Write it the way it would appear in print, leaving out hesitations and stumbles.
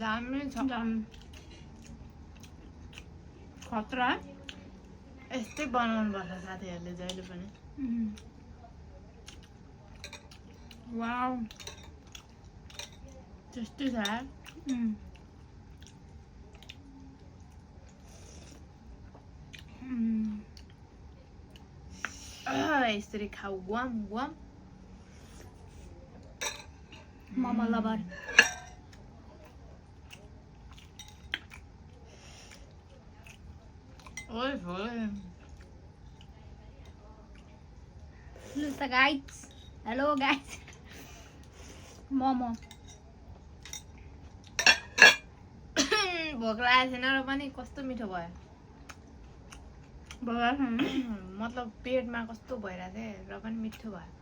दामी छ खतरा यस्तै बनाउनु पर्छ साथीहरूले जहिले पनि वाउ टेस्टी छ यार यसरी खाऊ वाम वाम मोमो लभर ओइ होय Listen guys, hello guys. Momo. भोक लागेको छैन र पनि कस्तो मिठो भयो बगा मतलब पेटमा कस्तो भइरहेको थियो र पनि मिठो भयो